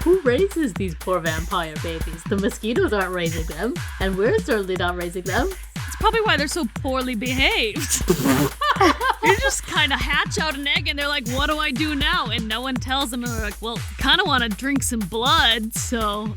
Who raises these poor vampire babies? The mosquitoes aren't raising them, and we're certainly not raising them. It's probably why they're so poorly behaved. You just kind of hatch out an egg and they're like, what do I do now? And no one tells them, and they're like, well, kind of want to drink some blood, so...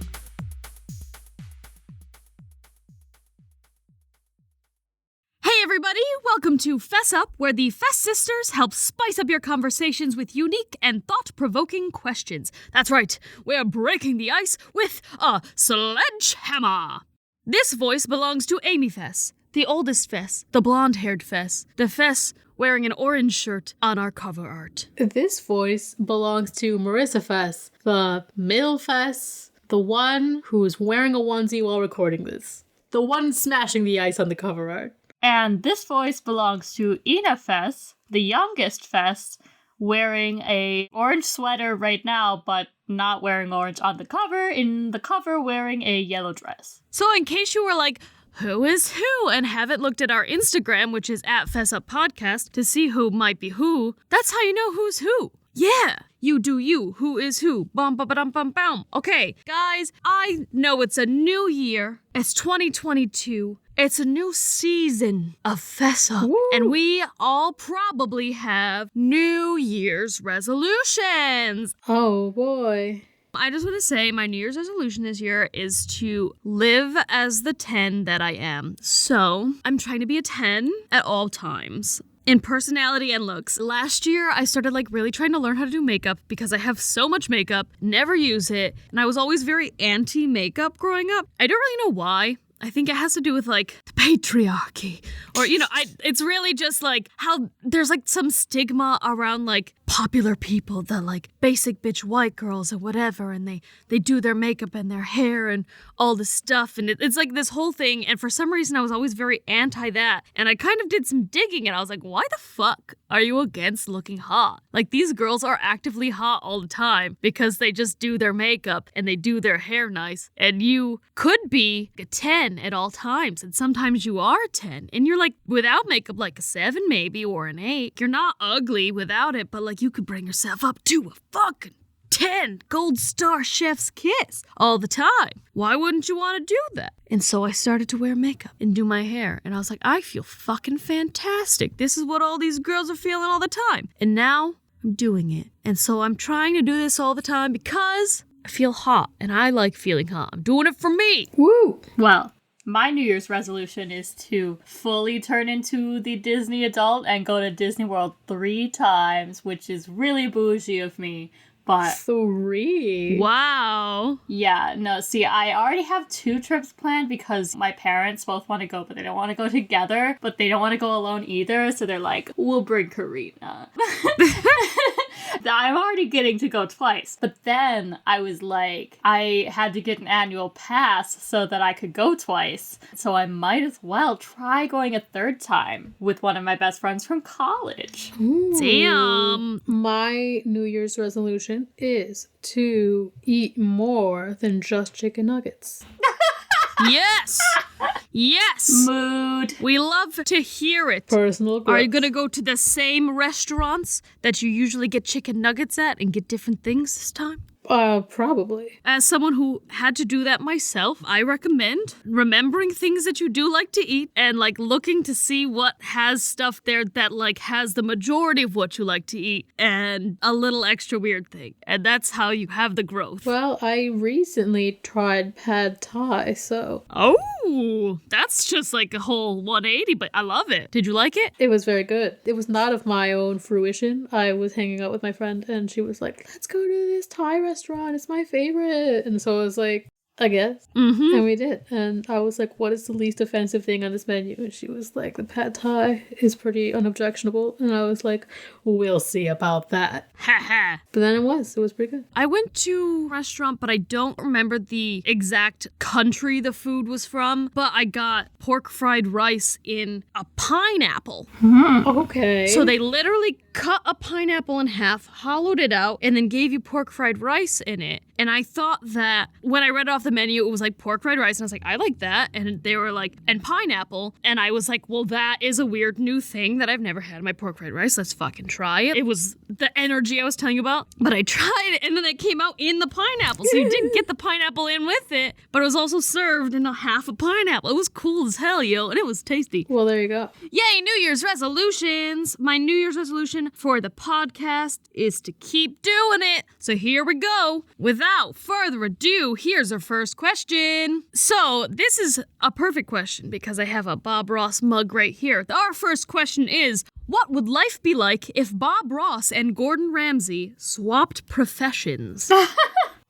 Hey everybody, welcome to Fess Up, where the Fess sisters help spice up your conversations with unique and thought-provoking questions. That's right, we're breaking the ice with a sledgehammer. This voice belongs to Amy Fess, the oldest Fess, the blonde-haired Fess, the Fess wearing an orange shirt on our cover art. This voice belongs to Marissa Fess, the middle Fess, the one who is wearing a onesie while recording this. The one smashing the ice on the cover art. And this voice belongs to Ina Fess, the youngest Fess, wearing a orange sweater right now, but not wearing orange on the cover, in the cover wearing a yellow dress. So in case you were like, who is who, and haven't looked at our Instagram, which is at Fess Up Podcast, to see who might be who, that's how you know who's who. Yeah, you do you. Who is who? Bum bum bum bum bum. Okay, guys, I know it's a new year. It's 2022. It's a new season of Fess Up. Woo. And we all probably have New Year's resolutions. Oh boy. I just want to say my New Year's resolution this year is to live as the 10 that I am. So I'm trying to be a 10 at all times. In personality and looks. Last year, I started really trying to learn how to do makeup because I have so much makeup, never use it, and I was always very anti-makeup growing up. I don't really know why. I think it has to do with the patriarchy. Or, it's really just how there's some stigma around popular people, the basic bitch white girls or whatever, and they do their makeup and their hair and all this stuff. And it's this whole thing. And for some reason, I was always very anti that. And I kind of did some digging and I was like, why the fuck are you against looking hot? These girls are actively hot all the time because they just do their makeup and they do their hair nice. And you could be a 10 at all times. And sometimes you are a 10. And you're without makeup, a 7 maybe or an 8. You're not ugly without it, but you could bring yourself up to a fucking 10 gold star chef's kiss all the time. Why wouldn't you want to do that? And so I started to wear makeup and do my hair. And I was like, I feel fucking fantastic. This is what all these girls are feeling all the time. And now I'm doing it. And so I'm trying to do this all the time because I feel hot and I like feeling hot. I'm doing it for me. Woo! Well, my New Year's resolution is to fully turn into the Disney adult and go to Disney World 3 times, which is really bougie of me. But 3? Wow. Yeah, no, see, I already have 2 trips planned because my parents both want to go, but they don't want to go together, but they don't want to go alone either, so they're like, we'll bring Karina. I'm already getting to go twice. But then I was like, I had to get an annual pass so that I could go twice. So I might as well try going a 3rd time with one of my best friends from college. Ooh. Damn. My New Year's resolution is to eat more than just chicken nuggets. Yes. Yes. Mood. We love to hear it. Personal growth. Are you going to go to the same restaurants that you usually get chicken nuggets at and get different things this time? Probably. As someone who had to do that myself, I recommend remembering things that you do like to eat and looking to see what has stuff there that has the majority of what you like to eat and a little extra weird thing. And that's how you have the growth. Well, I recently tried pad thai, so... Oh, that's just a whole 180, but I love it. Did you like it? It was very good. It was not of my own fruition. I was hanging out with my friend and she was like, let's go to this Thai restaurant. It's my favorite. And so I was like, I guess. Mm-hmm. And we did. And I was like, what is the least offensive thing on this menu? And she was like, the pad thai is pretty unobjectionable. And I was like, we'll see about that. Ha ha. But then it was pretty good. I went to a restaurant, but I don't remember the exact country the food was from. But I got pork fried rice in a pineapple. Okay. So they literally cut a pineapple in half, hollowed it out, and then gave you pork fried rice in it. And I thought that when I read off off the menu. It was like pork fried rice. And I was like, I like that. And they were like, and pineapple. And I was like, well, that is a weird new thing that I've never had in my pork fried rice. Let's fucking try it. It was the energy I was telling you about. But I tried it and then it came out in the pineapple. So you didn't get the pineapple in with it, but it was also served in a half a pineapple. It was cool as hell, yo. And it was tasty. Well, there you go. Yay, New Year's resolutions. My New Year's resolution for the podcast is to keep doing it. So here we go. Without further ado, here's our first question. So this is a perfect question because I have a Bob Ross mug right here. Our first question is, what would life be like if Bob Ross and Gordon Ramsay swapped professions?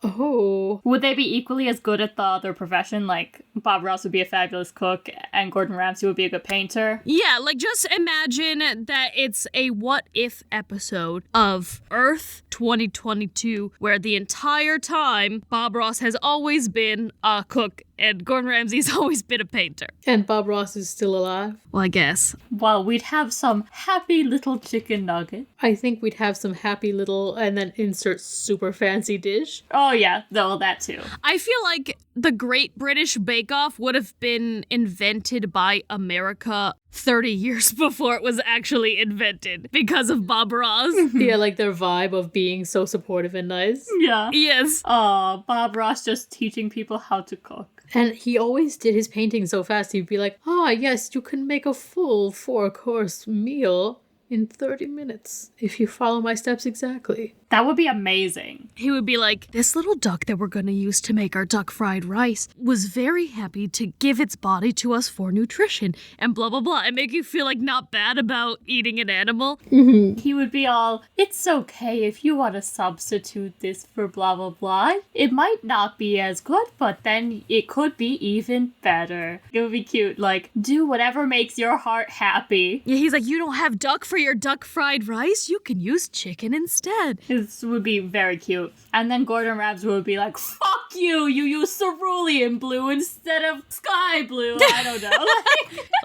Oh. Would they be equally as good at the other profession? Like, Bob Ross would be a fabulous cook and Gordon Ramsay would be a good painter? Yeah, like just imagine that it's a what if episode of Earth 2022 where the entire time Bob Ross has always been a cook and Gordon Ramsay's always been a painter. And Bob Ross is still alive. Well, I guess. Well, we'd have some happy little chicken nugget. I think we'd have some happy little, and then insert super fancy dish. Oh yeah, well, that too. I feel like the Great British Bake Off would have been invented by America 30 years before it was actually invented because of Bob Ross. Yeah, like their vibe of being so supportive and nice. Yeah. Yes. Oh, Bob Ross just teaching people how to cook. And he always did his painting so fast. He'd be like, yes, you can make a full 4-course meal in 30 minutes if you follow my steps exactly. That would be amazing. He would be like, this little duck that we're going to use to make our duck fried rice was very happy to give its body to us for nutrition and blah, blah, blah. And make you feel like not bad about eating an animal. Mm-hmm. He would be all, it's okay if you want to substitute this for blah, blah, blah. It might not be as good, but then it could be even better. It would be cute. Like, do whatever makes your heart happy. Yeah, he's like, you don't have duck for your duck fried rice? You can use chicken instead. This would be very cute. And then Gordon Ramsay would be like, fuck you, you use cerulean blue instead of sky blue. I don't know.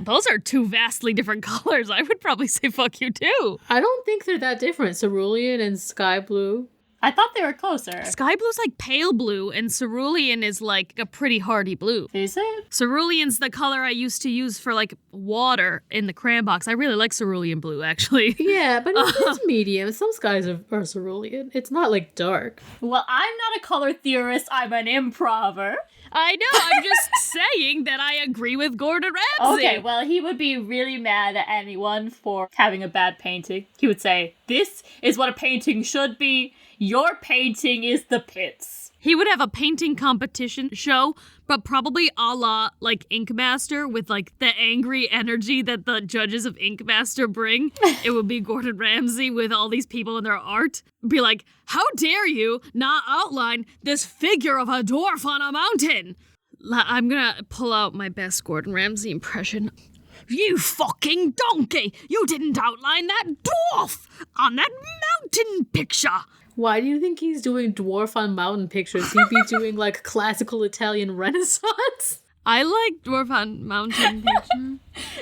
Those are two vastly different colors. I would probably say fuck you too. I don't think they're that different. Cerulean and sky blue. I thought they were closer. Sky blue's like pale blue, and cerulean is like a pretty hardy blue. Is it? Cerulean's the color I used to use for like water in the crayon box. I really like cerulean blue, actually. Yeah, but it's medium. Some skies are cerulean. It's not like dark. Well, I'm not a color theorist. I'm an improver. I know, I'm just saying that I agree with Gordon Ramsay. Okay, well, he would be really mad at anyone for having a bad painting. He would say, this is what a painting should be. Your painting is the pits. He would have a painting competition show, but probably a la like Ink Master with like the angry energy that the judges of Ink Master bring. It would be Gordon Ramsay with all these people in their art. Be like, how dare you not outline this figure of a dwarf on a mountain? I'm gonna pull out my best Gordon Ramsay impression. You fucking donkey! You didn't outline that dwarf on that mountain picture! Why do you think he's doing dwarf on mountain pictures? He'd be doing like classical Italian Renaissance. I like dwarf on mountain picture.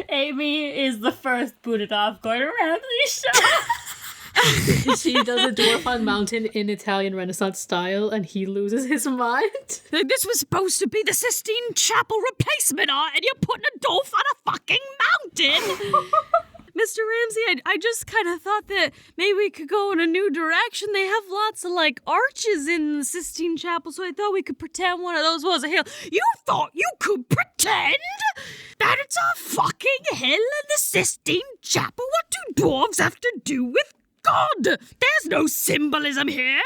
Amy is the first booted off Gordon Ramsay show. She does a dwarf on mountain in Italian Renaissance style, and he loses his mind. This was supposed to be the Sistine Chapel replacement art, and you're putting a dwarf on a fucking mountain! Mr. Ramsay, I just kind of thought that maybe we could go in a new direction. They have lots of, like, arches in the Sistine Chapel, so I thought we could pretend one of those was a hill. You thought you could pretend that it's a fucking hill in the Sistine Chapel? What do dwarves have to do with God? There's no symbolism here.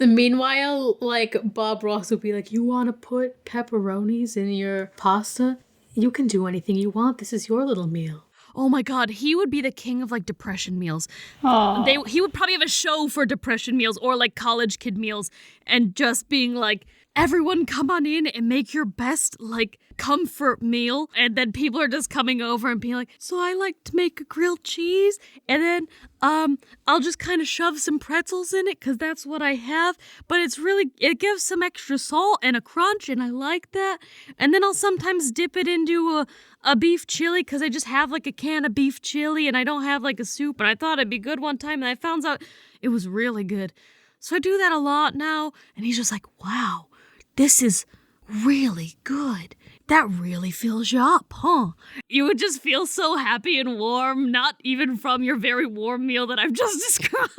And meanwhile, like, Bob Ross would be like, you want to put pepperonis in your pasta? You can do anything you want. This is your little meal. Oh my God, he would be the king of like depression meals. Aww. He would probably have a show for depression meals or like college kid meals and just being like, everyone come on in and make your best like comfort meal. And then people are just coming over and being like, so I like to make a grilled cheese and then I'll just kind of shove some pretzels in it because that's what I have. But it gives some extra salt and a crunch and I like that. And then I'll sometimes dip it into a beef chili because I just have like a can of beef chili and I don't have like a soup. And I thought it'd be good one time and I found out it was really good. So I do that a lot now. And he's just like, wow, this is really good. That really fills you up, huh? You would just feel so happy and warm, not even from your very warm meal that I've just described,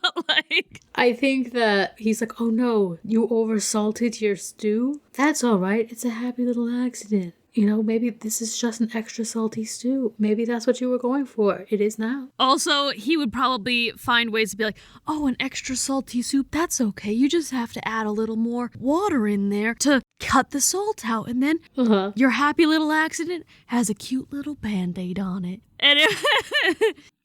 but like... I think that he's like, oh no, you oversalted your stew? That's all right. It's a happy little accident. You know, maybe this is just an extra salty stew. Maybe that's what you were going for. It is now. Also, he would probably find ways to be like, oh, an extra salty soup, that's okay. You just have to add a little more water in there to cut the salt out. And then your happy little accident has a cute little Band-Aid on it. And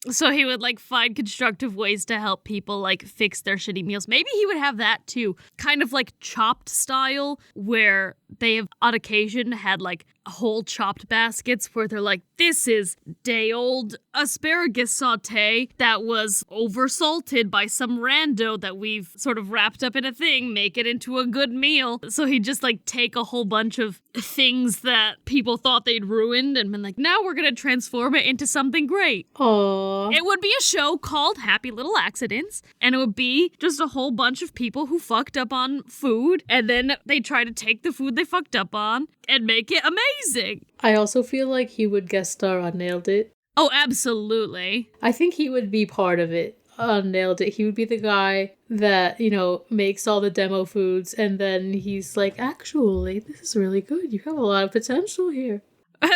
so he would like find constructive ways to help people like fix their shitty meals. Maybe he would have that too. Kind of like Chopped style, where they have on occasion had like whole chopped baskets where they're like, this is day old asparagus saute that was oversalted by some rando that we've sort of wrapped up in a thing, make it into a good meal. So he'd just like take a whole bunch of things that people thought they'd ruined and been like, now we're gonna transform it into something great. Aww. It would be a show called Happy Little Accidents, and it would be just a whole bunch of people who fucked up on food, and then they try to take the food they fucked up on and make it amazing. I also feel like he would guest star on Nailed It. Oh, absolutely. I think he would be part of it on Nailed It. He would be the guy that, you know, makes all the demo foods, and then he's like, actually, this is really good. You have a lot of potential here.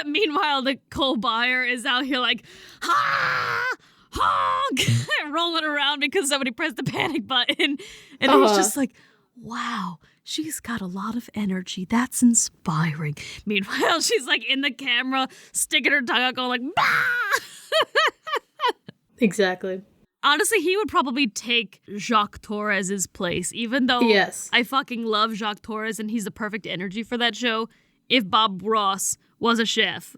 Meanwhile, Nicole Byer is out here like, ha! Honk! Rolling around because somebody pressed the panic button. And he's just like, wow, she's got a lot of energy. That's inspiring. Meanwhile, she's like in the camera, sticking her tongue out, going like, bah! Exactly. Honestly, he would probably take Jacques Torres's place, even though I fucking love Jacques Torres and he's the perfect energy for that show. If Bob Ross was a chef.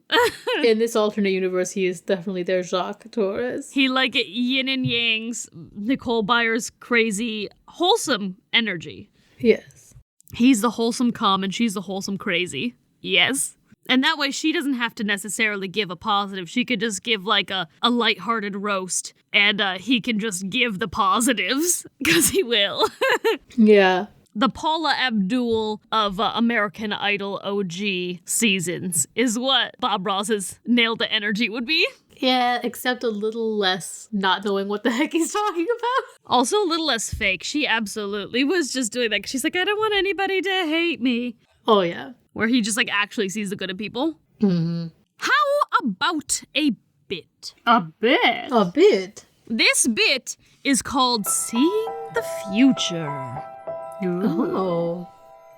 In this alternate universe, he is definitely their Jacques Torres. He like yin and yangs Nicole Byer's crazy, wholesome energy. Yes. He's the wholesome calm and she's the wholesome crazy. Yes. And that way she doesn't have to necessarily give a positive. She could just give like a lighthearted roast and he can just give the positives because he will. Yeah. The Paula Abdul of American Idol OG seasons is what Bob Ross's Nailed It energy would be. Yeah, except a little less not knowing what the heck he's talking about. Also a little less fake. She absolutely was just doing that. She's like, I don't want anybody to hate me. Oh, yeah. Where he just like actually sees the good in people. Mm-hmm. How about a bit? A bit? A bit? This bit is called Seeing the Future. Oh.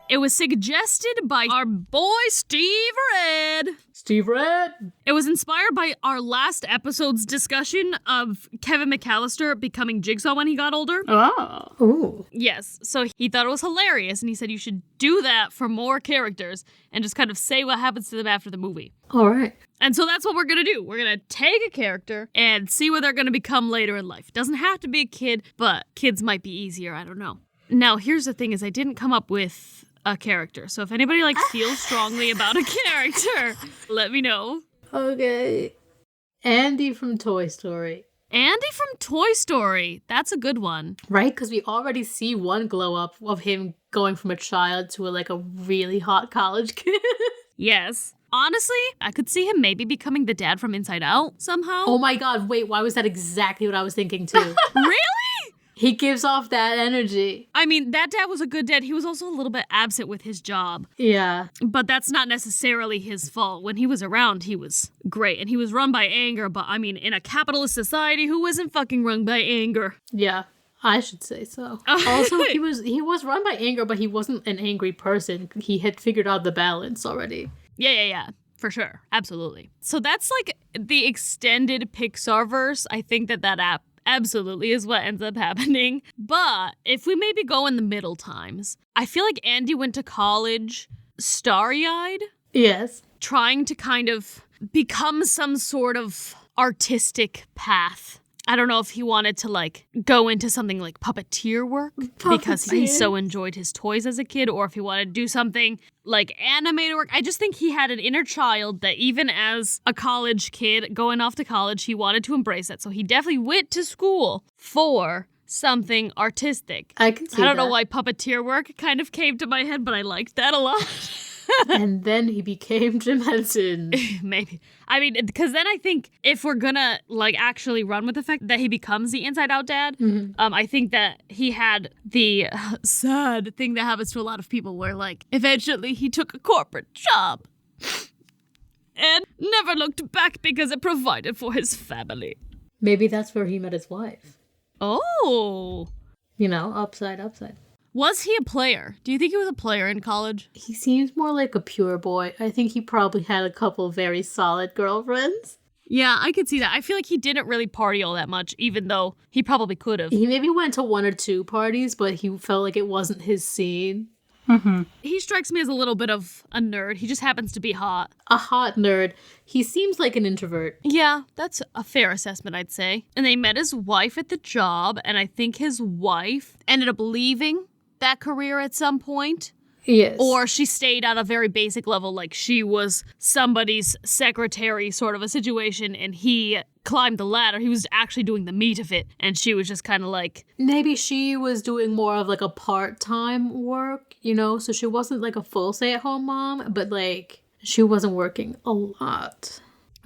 It was suggested by our boy Steve Red. Steve Red. It was inspired by our last episode's discussion of Kevin McAllister becoming Jigsaw when he got older. Oh. Ooh. Yes, so he thought it was hilarious, and he said you should do that for more characters and just kind of say what happens to them after the movie. All right. And so that's what we're going to do. We're going to take a character and see what they're going to become later in life. Doesn't have to be a kid, but kids might be easier. I don't know. Now, here's the thing is I didn't come up with a character. So if anybody like feels strongly about a character, let me know. Okay. Andy from Toy Story. Andy from Toy Story. That's a good one. Right? Because we already see one glow up of him going from a child to a really hot college kid. Yes. Honestly, I could see him maybe becoming the dad from Inside Out somehow. Oh my god, wait, why was that exactly what I was thinking too? Really? He gives off that energy. I mean, that dad was a good dad. He was also a little bit absent with his job. Yeah. But that's not necessarily his fault. When he was around, he was great. And he was run by anger. But I mean, in a capitalist society, who isn't fucking run by anger? Yeah, I should say so. Also, he was run by anger, but he wasn't an angry person. He had figured out the balance already. Yeah. For sure. Absolutely. So that's like the extended Pixar verse. I think that app absolutely is what ends up happening. But if we maybe go in the middle times, I feel like Andy went to college starry-eyed. Yes. Trying to kind of become some sort of artistic path. I don't know if he wanted to like go into something like puppeteer work because he so enjoyed his toys as a kid, or if he wanted to do something like animated work. I just think he had an inner child that even as a college kid going off to college, he wanted to embrace that. So he definitely went to school for something artistic. I can see I don't know that. why puppeteer work kind of came to my head, but I liked that a lot. And then he became Jim Henson. Maybe. I mean, because then I think if we're gonna like actually run with the fact that he becomes the inside out dad, I think that he had the sad thing that happens to a lot of people where like eventually he took a corporate job and never looked back because it provided for his family. Maybe that's where he met his wife. Oh. You know, upside. Was he a player? Do you think he was a player in college? He seems more like a pure boy. I think he probably had a couple very solid girlfriends. Yeah, I could see that. I feel like he didn't really party all that much, even though he probably could have. He maybe went to 1 or 2 parties, but he felt like it wasn't his scene. He strikes me as a little bit of a nerd. He just happens to be hot. A hot nerd. He seems like an introvert. Yeah, that's a fair assessment, I'd say. And they met his wife at the job, and I think his wife ended up leaving that career at some point. Yes. Or she stayed on a very basic level, like she was somebody's secretary sort of a situation, and he climbed the ladder. He was actually doing the meat of it, and she was just kind of like... Maybe she was doing more of like a part-time work, you know? So she wasn't like a full stay-at-home mom, but like she wasn't working a lot.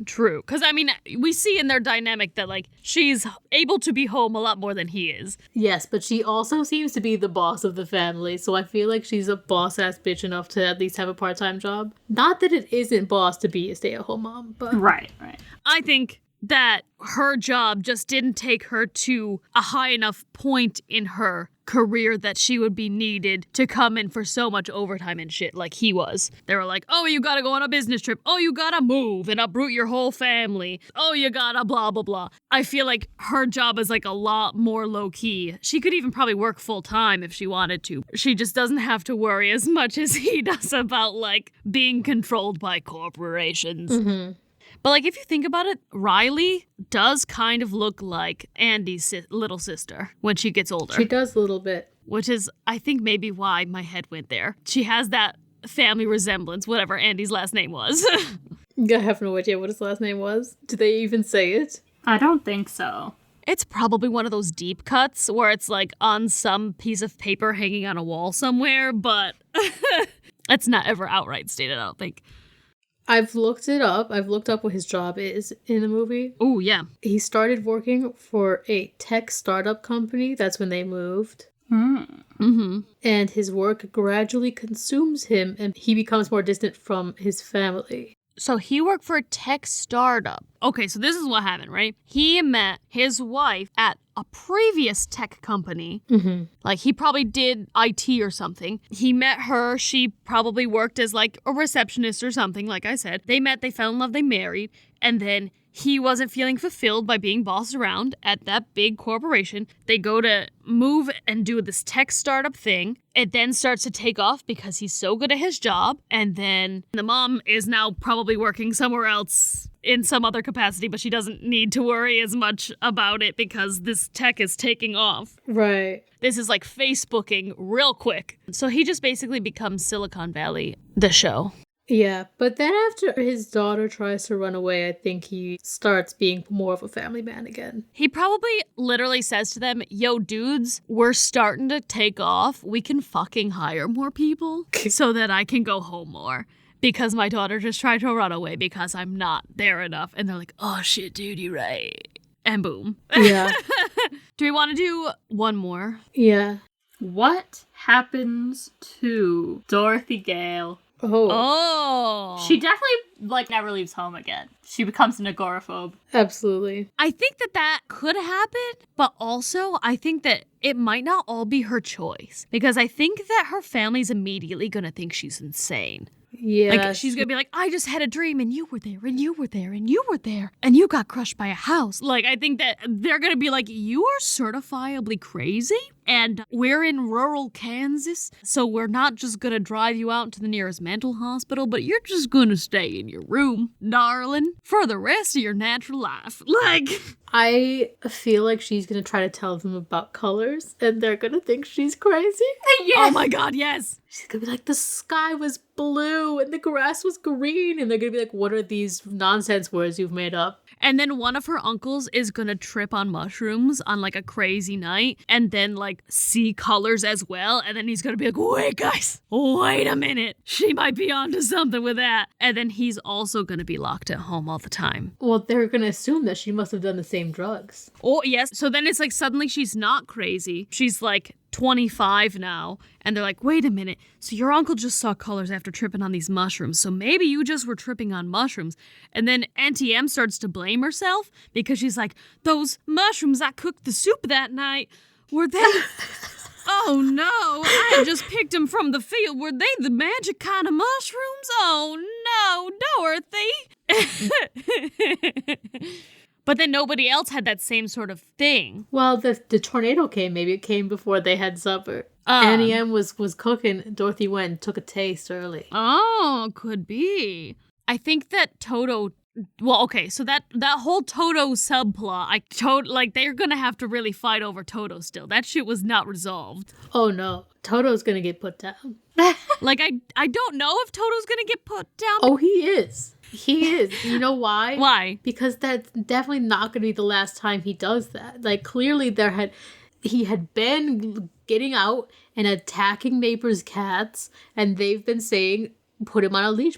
True. Because, I mean, we see in their dynamic that, like, she's able to be home a lot more than he is. Yes, but she also seems to be the boss of the family, so I feel like she's a boss-ass bitch enough to at least have a part-time job. Not that it isn't boss to be a stay-at-home mom, but... Right. I think that her job just didn't take her to a high enough point in her career that she would be needed to come in for so much overtime and shit like he was. They were like, oh, you gotta go on a business trip. Oh, you gotta move and uproot your whole family. Oh, you gotta blah, blah, blah. I feel like her job is like a lot more low key. She could even probably work full time if she wanted to. She just doesn't have to worry as much as he does about like being controlled by corporations. But, like, if you think about it, Riley does kind of look like Andy's little sister when she gets older. She does a little bit. Which is, I think, maybe why my head went there. She has that family resemblance, whatever Andy's last name was. I have no idea what his last name was. Did they even say it? I don't think so. It's probably one of those deep cuts where it's, like, on some piece of paper hanging on a wall somewhere, but it's not ever outright stated, I don't think. I've looked it up. I've looked up what his job is in the movie. Oh, yeah. He started working for a tech startup company. That's when they moved. And his work gradually consumes him, and he becomes more distant from his family. So he worked for a tech startup. Okay, so this is what happened, right? He met his wife at a previous tech company. Like, he probably did IT or something. He met her. She probably worked as, like, a receptionist or something, like I said. They met, they fell in love, they married. And then he wasn't feeling fulfilled by being bossed around at that big corporation. They go to move and do this tech startup thing. It then starts to take off because he's so good at his job. And then the mom is now probably working somewhere else in some other capacity, but she doesn't need to worry as much about it because this tech is taking off. Right. This is like Facebooking real quick. So he just basically becomes Silicon Valley, the show. Yeah, but then after his daughter tries to run away, I think he starts being more of a family man again. He probably literally says to them, yo, dudes, we're starting to take off. We can fucking hire more people so that I can go home more. Because my daughter just tried to run away because I'm not there enough. And they're like, oh shit, dude, you're right. And boom. Yeah. Do we want to do one more? Yeah. What happens to Dorothy Gale? Oh. She definitely, like, never leaves home again. She becomes an agoraphobe. Absolutely. I think that could happen, but also I think that it might not all be her choice. Because I think that her family's immediately going to think she's insane. Yeah. Like, she's gonna be like, I just had a dream and you were there and you were there and you were there and you got crushed by a house. Like, I think that they're gonna be like, you are certifiably crazy and we're in rural Kansas, so we're not just gonna drive you out to the nearest mental hospital, but you're just gonna stay in your room, darling, for the rest of your natural life. Like, I feel like she's gonna try to tell them about colors and they're gonna think she's crazy. Oh my god, yes. She's gonna be like, the sky was blue and the grass was green. And they're gonna be like, what are these nonsense words you've made up? And then one of her uncles is gonna trip on mushrooms on like a crazy night and then like see colors as well. And then he's gonna be like, wait guys, wait a minute. She might be onto something with that. And then he's also gonna be locked at home all the time. Well, they're gonna assume that she must have done the same drugs. Oh, yes. So then it's like suddenly she's not crazy. She's like 25 now. And they're like, wait a minute. So your uncle just saw colors after tripping on these mushrooms. So maybe you just were tripping on mushrooms. And then Auntie M starts to blame herself because she's like, those mushrooms I cooked the soup that night, were they... Oh no, I had just picked them from the field. Were they the magic kind of mushrooms? Oh no, Dorothy. But then nobody else had that same sort of thing. Well, the tornado came. Maybe it came before they had supper. Annie M was cooking. Dorothy went and took a taste early. Oh, could be. I think that Toto... Well, okay, so that whole Toto subplot, they're gonna have to really fight over Toto still. That shit was not resolved. Oh no, Toto's gonna get put down. I don't know if Toto's gonna get put down. Oh, he is. He is. You know why? Why? Because that's definitely not gonna be the last time he does that. Like, clearly he had been getting out and attacking neighbors' cats, and they've been saying, put him on a leash,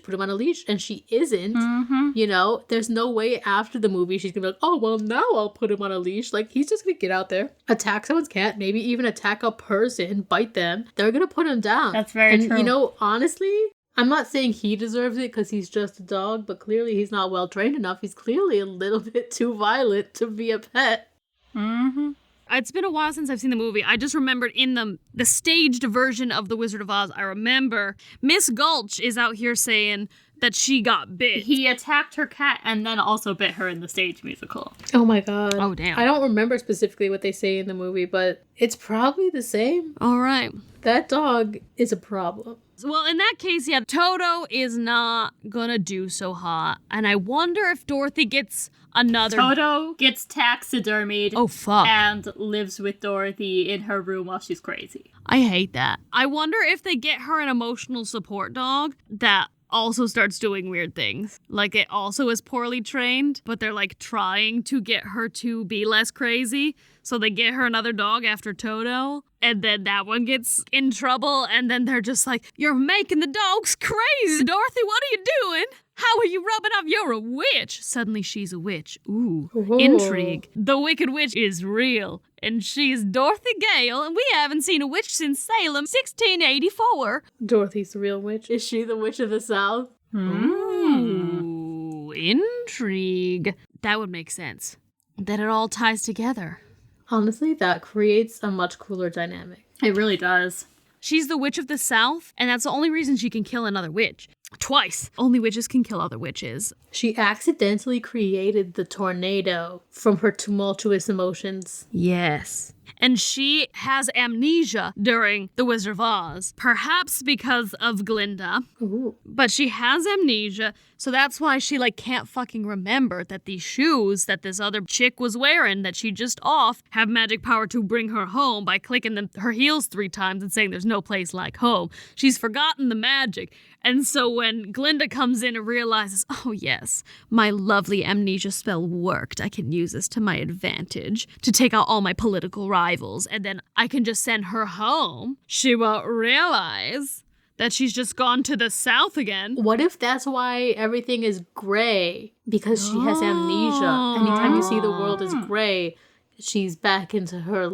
and she isn't. Mm-hmm. You know, there's no way after the movie she's gonna be like, oh, well, now I'll put him on a leash. Like, he's just gonna get out there, attack someone's cat, maybe even attack a person, bite them. They're gonna put him down. That's very true. You know, honestly, I'm not saying he deserves it because he's just a dog, but clearly he's not well trained enough. He's clearly a little bit too violent to be a pet. Mm-hmm. It's been a while since I've seen the movie. I just remembered in the staged version of The Wizard of Oz, I remember Miss Gulch is out here saying that she got bit. He attacked her cat and then also bit her in the stage musical. Oh my god. Oh, damn. I don't remember specifically what they say in the movie, but it's probably the same. All right. That dog is a problem. Well, in that case, yeah, Toto is not gonna do so hot. And I wonder if Dorothy gets another... Toto gets taxidermied. Oh, fuck. And lives with Dorothy in her room while she's crazy. I hate that. I wonder if they get her an emotional support dog that also starts doing weird things. Like, it also is poorly trained, but they're, like, trying to get her to be less crazy. So they get her another dog after Toto, and then that one gets in trouble, and then they're just like, you're making the dogs crazy, Dorothy, what are you doing? How are you rubbing off you're a witch? Suddenly she's a witch. Ooh, intrigue. The Wicked Witch is real, and she's Dorothy Gale, and we haven't seen a witch since Salem, 1684. Dorothy's the real witch. Is she the witch of the South? Ooh, intrigue. That would make sense. That it all ties together. Honestly, that creates a much cooler dynamic. It really does. She's the witch of the South, and that's the only reason she can kill another witch. Twice. Only witches can kill other witches. She accidentally created the tornado from her tumultuous emotions. Yes. And she has amnesia during The Wizard of Oz, perhaps because of Glinda. Ooh. But she has amnesia, so that's why she, can't fucking remember that these shoes that this other chick was wearing that she just off have magic power to bring her home by clicking her heels 3 times and saying there's no place like home. She's forgotten the magic. And so when Glinda comes in and realizes, oh yes, my lovely amnesia spell worked. I can use this to my advantage to take out all my political rivals, and then I can just send her home. She won't realize that she's just gone to the South again. What if that's why everything is gray? Because she has amnesia. Anytime you see the world as gray, she's back into her,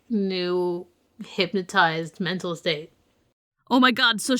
new hypnotized mental state. Oh my god, so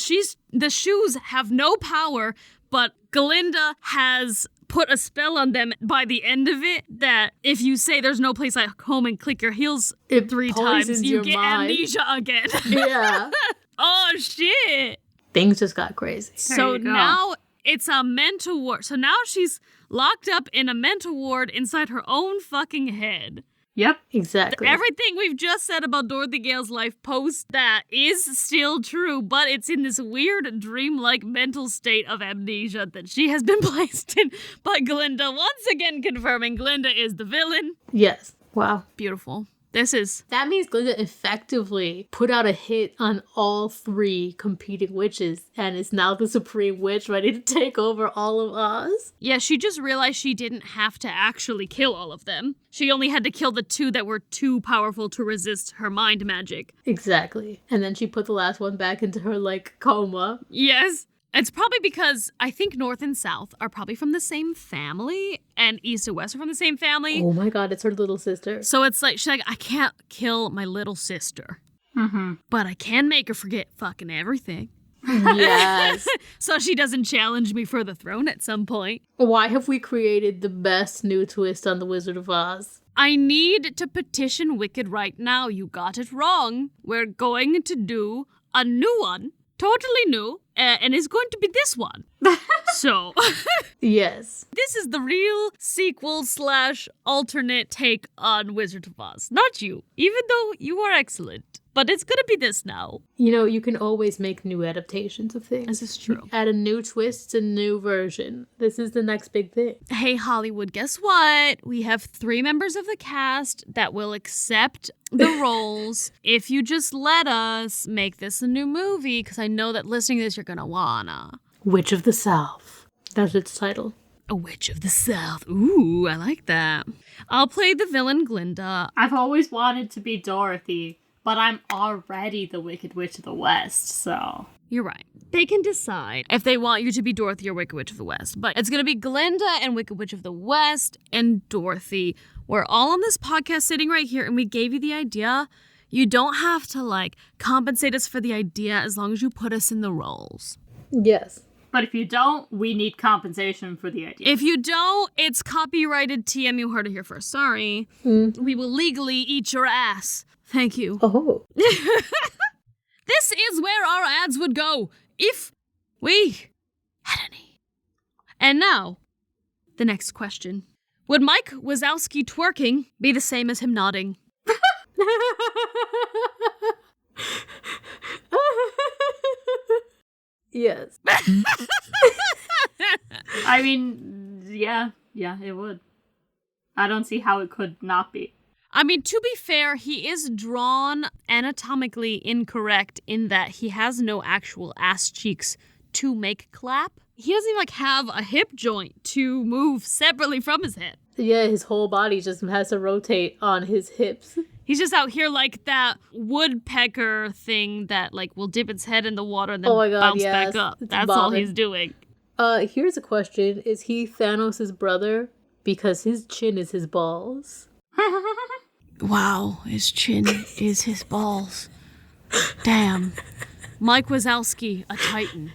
the shoes have no power, but Glinda has put a spell on them by the end of it that if you say there's no place like home and click your heels 3 times, you get amnesia again. Yeah. Oh shit. Things just got crazy. So now it's a mental ward. So now she's locked up in a mental ward inside her own fucking head. Yep. Exactly. Everything we've just said about Dorothy Gale's life post that is still true, but it's in this weird dreamlike mental state of amnesia that she has been placed in by Glinda, once again confirming Glinda is the villain. Yes. Wow. Beautiful. That means Glinda effectively put out a hit on all 3 competing witches and is now the supreme witch ready to take over all of Oz. Yeah, she just realized she didn't have to actually kill all of them. She only had to kill the 2 that were too powerful to resist her mind magic. Exactly. And then she put the last one back into her, coma. Yes. It's probably because I think North and South are probably from the same family, and East and West are from the same family. Oh my god, it's her little sister. So it's she's like, I can't kill my little sister. Mm-hmm. But I can make her forget fucking everything. Yes. So she doesn't challenge me for the throne at some point. Why have we created the best new twist on The Wizard of Oz? I need to petition Wicked right now. You got it wrong. We're going to do a new one. Totally new, and it's going to be this one. So, yes. This is the real sequel / alternate take on Wizard of Oz. Not you, even though you are excellent. But it's gonna be this now. You can always make new adaptations of things. This is true. Add a new twist, a new version. This is the next big thing. Hey, Hollywood, guess what? We have 3 members of the cast that will accept the roles if you just let us make this a new movie, because I know that listening to this, you're gonna wanna. Witch of the South. That's its title. A Witch of the South. Ooh, I like that. I'll play the villain Glinda. I've always wanted to be Dorothy, but I'm already the Wicked Witch of the West, so... You're right. They can decide if they want you to be Dorothy or Wicked Witch of the West. But it's going to be Glinda and Wicked Witch of the West and Dorothy. We're all on this podcast sitting right here, and we gave you the idea. You don't have to, compensate us for the idea as long as you put us in the roles. Yes. But if you don't, we need compensation for the idea. If you don't, it's copyrighted TM. You heard it here first. Sorry. We will legally eat your ass. Thank you. Oh. This is where our ads would go if we had any. And now, the next question. Would Mike Wazowski twerking be the same as him nodding? Yes. I mean, yeah, it would. I don't see how it could not be. I mean, to be fair, he is drawn anatomically incorrect in that he has no actual ass cheeks to make clap. He doesn't even have a hip joint to move separately from his head. Yeah, his whole body just has to rotate on his hips. He's just out here like that woodpecker thing that will dip its head in the water and then bounce back up. That's all he's doing. Here's a question. Is he Thanos' brother? Because his chin is his balls. Wow, his chin is his balls. Damn. Mike Wazowski, a titan.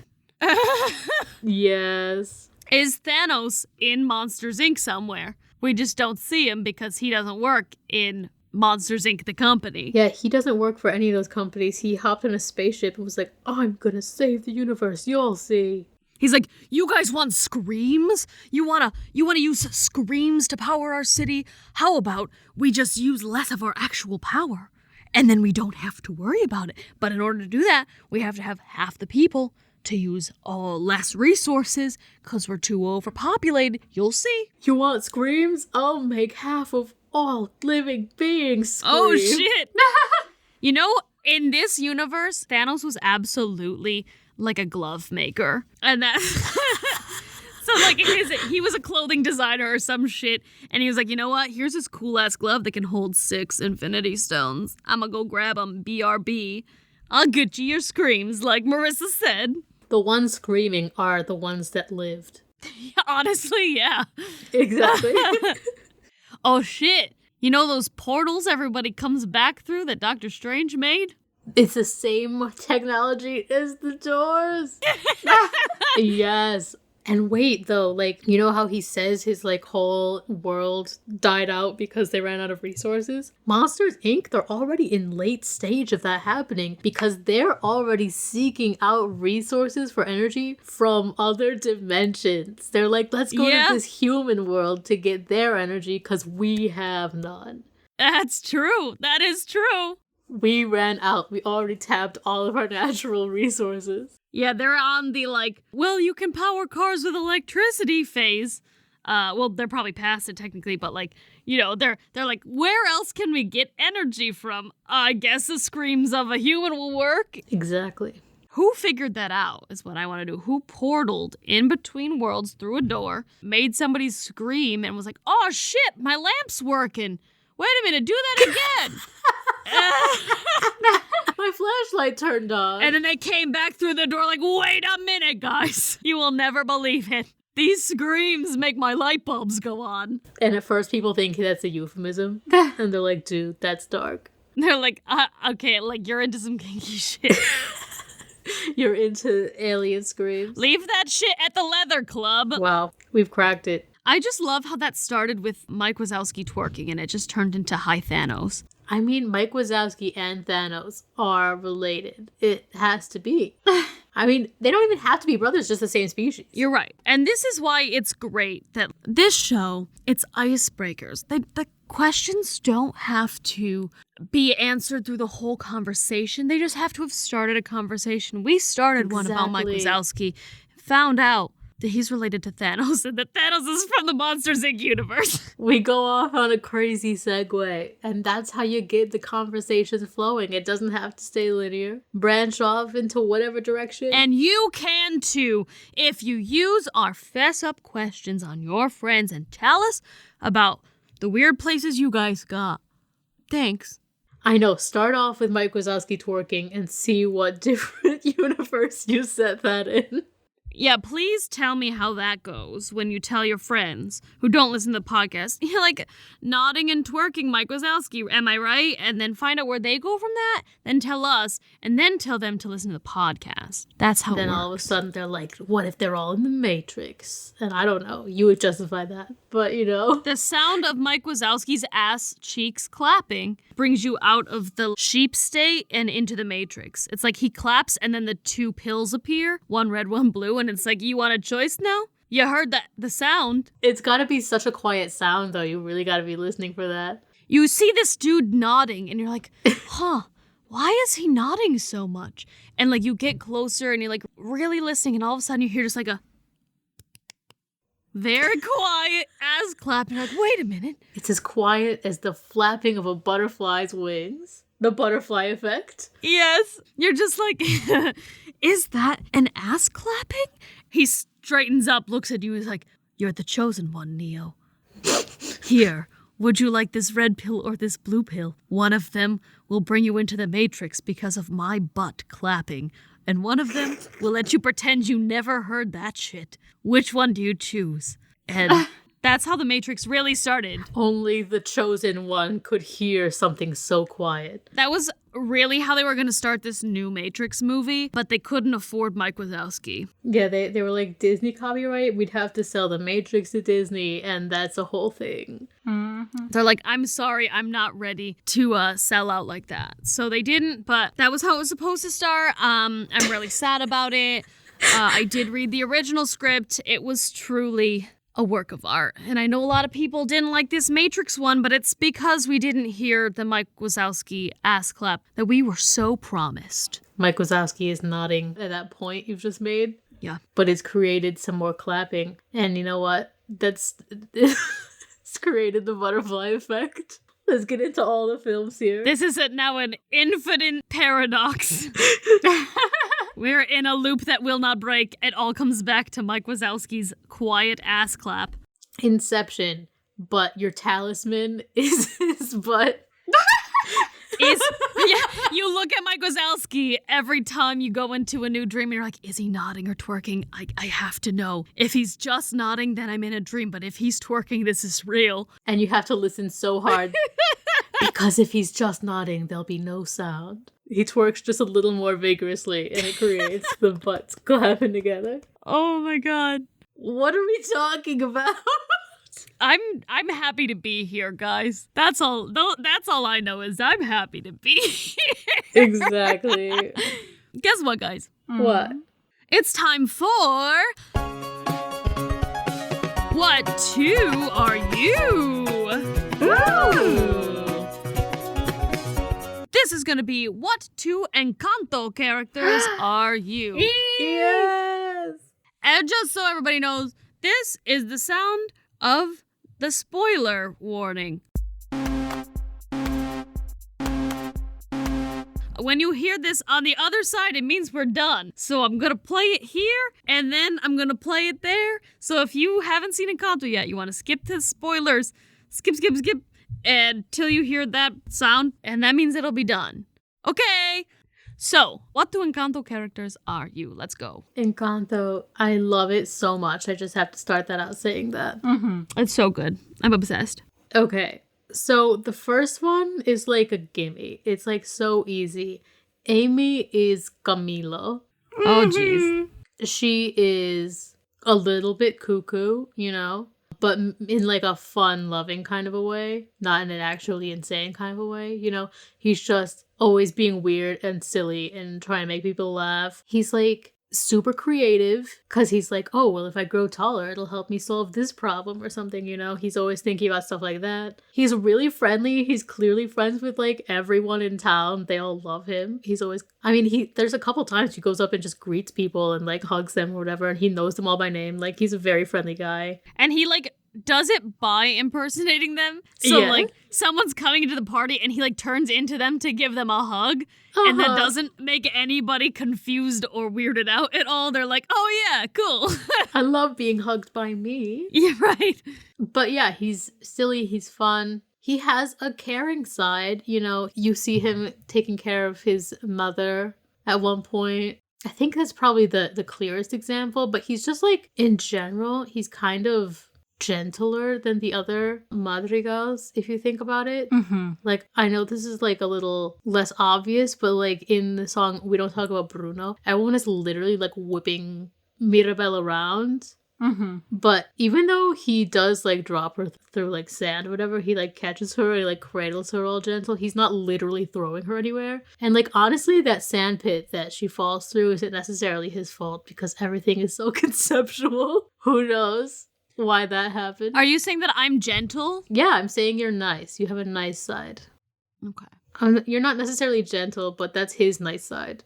Yes. Is Thanos in Monsters, Inc. somewhere? We just don't see him because he doesn't work in Monsters, Inc., the company. Yeah, he doesn't work for any of those companies. He hopped in a spaceship and was like, I'm gonna save the universe, you'll see. He's like, you guys want screams? You wanna use screams to power our city? How about we just use less of our actual power? And then we don't have to worry about it. But in order to do that, we have to have half the people to use all less resources because we're too overpopulated. You'll see. You want screams? I'll make half of all living beings scream. Oh, shit. In this universe, Thanos was absolutely like a glove maker. And that's... So, he was a clothing designer or some shit, and he was like, you know what? Here's this cool-ass glove that can hold 6 Infinity Stones. I'm gonna go grab them, BRB. I'll get you your screams, like Marissa said. The ones screaming are the ones that lived. Honestly, yeah. Exactly. Oh, shit. You know those portals everybody comes back through that Doctor Strange made? It's the same technology as the doors. Yes. And wait, though, you know how he says his, whole world died out because they ran out of resources? Monsters, Inc., they're already in late stage of that happening because they're already seeking out resources for energy from other dimensions. They're like, let's go to this human world to get their energy because we have none. That's true. That is true. We ran out. We already tapped all of our natural resources. Yeah, they're on the, you can power cars with electricity phase. Well, they're probably past it technically, but, You know, they're like, where else can we get energy from? I guess the screams of a human will work. Exactly. Who figured that out is what I want to do. Who portaled in between worlds through a door, made somebody scream, and was like, oh shit, my lamp's working. Wait a minute, do that again. My flashlight turned on. And then they came back through the door like, wait a minute, guys. You will never believe it. These screams make my light bulbs go on. And at first people think that's a euphemism. And they're like, dude, that's dark. They're like, okay, like you're into some kinky shit. You're into alien screams. Leave that shit at the leather club. Wow, we've cracked it. I just love how that started with Mike Wazowski twerking and it just turned into Hi Thanos. I mean, Mike Wazowski and Thanos are related. It has to be. I mean, they don't even have to be brothers, just the same species. You're right. And this is why it's great that this show, it's icebreakers. The questions don't have to be answered through the whole conversation. They just have to have started a conversation. We started one about Mike Wazowski, found out that he's related to Thanos and that Thanos is from the Monsters, Inc. universe. We go off on a crazy segue, and that's how you get the conversations flowing. It doesn't have to stay linear. Branch off into whatever direction. And you can too if you use our Fess Up questions on your friends and tell us about the weird places you guys got. Thanks. I know, start off with Mike Wazowski twerking and see what different universe you set that in. Yeah, please tell me how that goes when you tell your friends who don't listen to the podcast. You're like nodding and twerking Mike Wazowski, am I right? And then find out where they go from that, then tell us, and then tell them to listen to the podcast. That's how it works. Then all of a sudden they're like, what if they're all in the Matrix? And I don't know, you would justify that, but you know. The sound of Mike Wazowski's ass cheeks clapping brings you out of the sheep state and into the Matrix. It's like he claps and then the two pills appear, one red, one blue, and it's like, you want a choice now? You heard the sound. It's gotta be such a quiet sound, though. You really gotta be listening for that. You see this dude nodding, and you're like, huh, why is he nodding so much? And like, you get closer, and you're like, really listening, and all of a sudden you hear just like a very quiet ass clap. And you're like, wait a minute. It's as quiet as the flapping of a butterfly's wings. The butterfly effect. Yes. You're just like, is that an ass clapping? He straightens up, looks at you, he's like, you're the chosen one, Neo. Here, would you like this red pill or this blue pill? One of them will bring you into the Matrix because of my butt clapping, and one of them will let you pretend you never heard that shit. Which one do you choose? And that's how the Matrix really started. Only the chosen one could hear something so quiet. That was really how they were going to start this new Matrix movie, but they couldn't afford Mike Wazowski. Yeah, they were like, Disney copyright? We'd have to sell the Matrix to Disney, and that's a whole thing. Mm-hmm. They're like, I'm sorry, I'm not ready to sell out like that. So they didn't, but that was how it was supposed to start. I'm really sad about it. I did read the original script. It was truly a work of art. And I know a lot of people didn't like this Matrix one, but it's because we didn't hear the Mike Wazowski ass clap that we were so promised. Mike Wazowski is nodding at that point you've just made. Yeah. But it's created some more clapping. And you know what? It's created the butterfly effect. Let's get into all the films here. This is now an infinite paradox. We're in a loop that will not break. It all comes back to Mike Wazowski's quiet ass clap. Inception, but your talisman is his butt. Yeah, you look at Mike Wazowski every time you go into a new dream and you're like, is he nodding or twerking? I have to know. If he's just nodding, then I'm in a dream, but if he's twerking, this is real. And you have to listen so hard. Because if he's just nodding, there'll be no sound. He twerks just a little more vigorously and it creates the butts clapping together. Oh my god. What are we talking about? I'm happy to be here, guys. That's all I know is I'm happy to be here. Exactly. Guess what, guys? What? It's time for What Two Are You? Ooh. This is going to be what two Encanto characters are you? Yes. And just so everybody knows, this is the sound of the spoiler warning. When you hear this on the other side, it means we're done. So I'm gonna play it here, and then I'm gonna play it there. So if you haven't seen Encanto yet, you want to skip to spoilers, skip, until you hear that sound, and that means it'll be done. Okay. So, what do Encanto characters are you? Let's go. Encanto, I love it so much. I just have to start that out saying that. It's so good. I'm obsessed. Okay. So the first one is like a gimme. It's like so easy. Amy is Camilo. Oh, jeez. She is a little bit cuckoo, you know, but in like a fun, loving kind of a way, not in an actually insane kind of a way, you know. He's just always being weird and silly and trying to make people laugh. He's like super creative because he's like, oh, well, if I grow taller, it'll help me solve this problem or something, you know. He's always thinking about stuff like that. He's really friendly. He's clearly friends with like everyone in town. They all love him. He's always, I mean, there's a couple times he goes up and just greets people and like hugs them or whatever, and he knows them all by name. Like, he's a very friendly guy. And he like does it by impersonating them. So like someone's coming into the party and he like turns into them to give them a hug. And that doesn't make anybody confused or weirded out at all. They're like, oh yeah, cool. I love being hugged by me. Yeah, right. But yeah, he's silly, he's fun. He has a caring side, you know. You see him taking care of his mother at one point. I think that's probably the clearest example, but he's just like, in general, he's kind of gentler than the other madrigals, if you think about it. Like, I know this is like a little less obvious, but like in the song We Don't Talk About Bruno, everyone is literally like whipping Mirabelle around. But even though he does like drop her through like sand or whatever, he like catches her and like cradles her all gentle. He's not literally throwing her anywhere. And like, honestly, that sand pit that she falls through isn't necessarily his fault because everything is so conceptual. Who knows why that happened? Are you saying that I'm gentle? Yeah, I'm saying you're nice. You have a nice side. Okay. You're not necessarily gentle, but that's his nice side.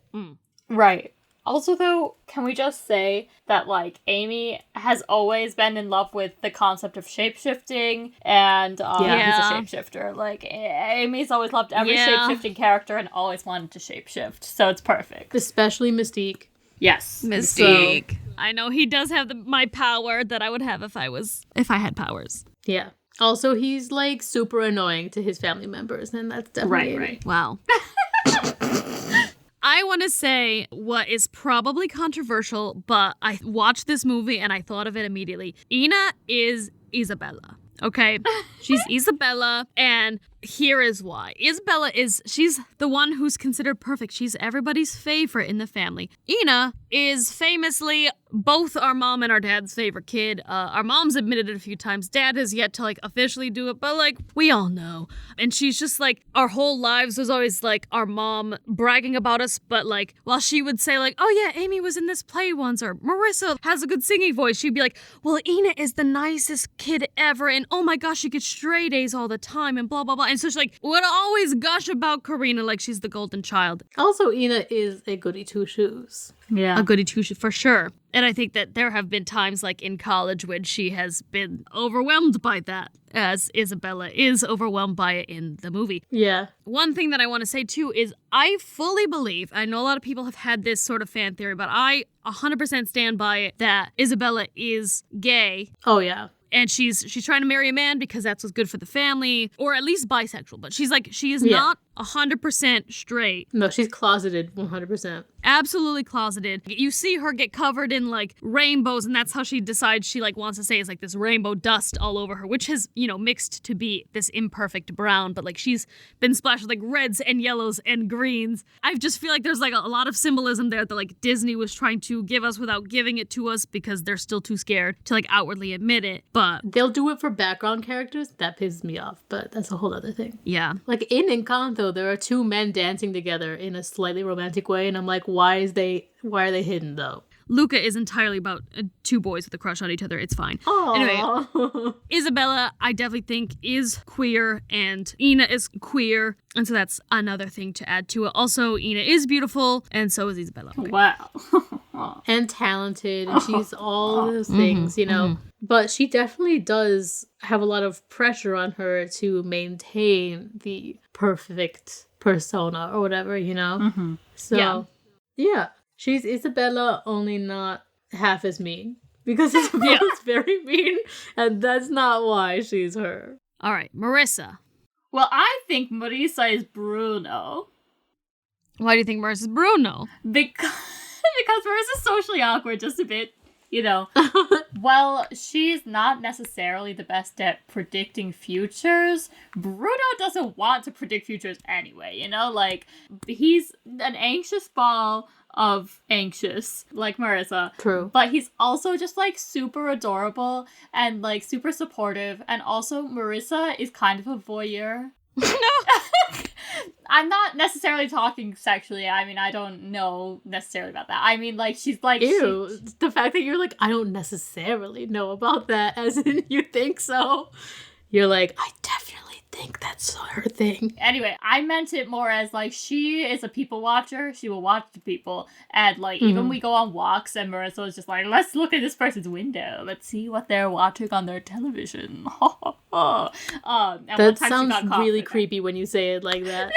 Right. Also, though, can we just say that, like, Amy has always been in love with the concept of shapeshifting, and he's a shapeshifter. Like, Amy's always loved every shapeshifting character and always wanted to shapeshift, so it's perfect. Especially Mystique. Yes. Mystique. So, I know he does have my power that I would have if I had powers. Yeah. Also, he's, like, super annoying to his family members, and that's definitely right. Wow. I want to say what is probably controversial, but I watched this movie and I thought of it immediately. Ina is Isabella, okay? She's Isabella, and here is why. Isabella she's the one who's considered perfect. She's everybody's favorite in the family. Ina is famously both our mom and our dad's favorite kid. Our mom's admitted it a few times. Dad has yet to, like, officially do it, but, like, we all know. And she's just, like, our whole lives was always, like, our mom bragging about us, but, like, while she would say, like, oh, yeah, Amy was in this play once, or Marissa has a good singing voice, she'd be like, well, Ina is the nicest kid ever, and oh my gosh, she gets straight A's all the time, and blah, blah, blah. And so she, like, would always gush about Karina like she's the golden child. Also, Ina is a goody two-shoes. Yeah. A goody two-shoes, for sure. And I think that there have been times, like, in college when she has been overwhelmed by that, as Isabella is overwhelmed by it in the movie. Yeah. One thing that I want to say, too, is I fully believe, I know a lot of people have had this sort of fan theory, but I 100% stand by it, that Isabella is gay. Oh, yeah. And she's trying to marry a man because that's what's good for the family, or at least bisexual. But she's like, she is not 100% straight. No, she's closeted 100%. Absolutely closeted. You see her get covered in, like, rainbows, and that's how she decides she, like, wants to say is, like, this rainbow dust all over her, which has, you know, mixed to be this imperfect brown, but, like, she's been splashed with, like, reds and yellows and greens. I just feel like there's, like, a lot of symbolism there that, like, Disney was trying to give us without giving it to us because they're still too scared to, like, outwardly admit it, but... They'll do it for background characters. That pisses me off, but that's a whole other thing. Yeah. Like, in Encanto, there are two men dancing togogether in a slightly romantic way, and I'm like, why are they hidden, though? Luca is entirely about two boys with a crush on each other. It's fine. Aww. Anyway, Isabella, I definitely think, is queer, and Ina is queer, and so that's another thing to add to it. Also, Ina is beautiful, and so is Isabella. Okay. Wow. And talented, and she's all those things, you know. But she definitely does have a lot of pressure on her to maintain the perfect persona or whatever, you know? Mm-hmm. So, yeah. She's Isabella, only not half as mean. Because Isabella's very mean, and that's not why she's her. All right, Marissa. Well, I think Marisa is Bruno. Why do you think Marissa's Bruno? Because Marissa's socially awkward just a bit, you know. Well, she's not necessarily the best at predicting futures. Bruno doesn't want to predict futures anyway, you know? Like, he's an anxious ball of anxious, like Marissa. True. But he's also just, like, super adorable and, like, super supportive. And also, Marissa is kind of a voyeur. No. I'm not necessarily talking sexually. I mean, I don't know necessarily about that. I mean, like, she's like... Ew. The fact that you're like, I don't necessarily know about that, as in you think so. You're like, I definitely think that's her thing. Anyway, I meant it more as, like, she is a people watcher. She will watch the people. And, like, even we go on walks and Marissa was just like, let's look at this person's window. Let's see what they're watching on their television. That sounds really creepy when you say it like that.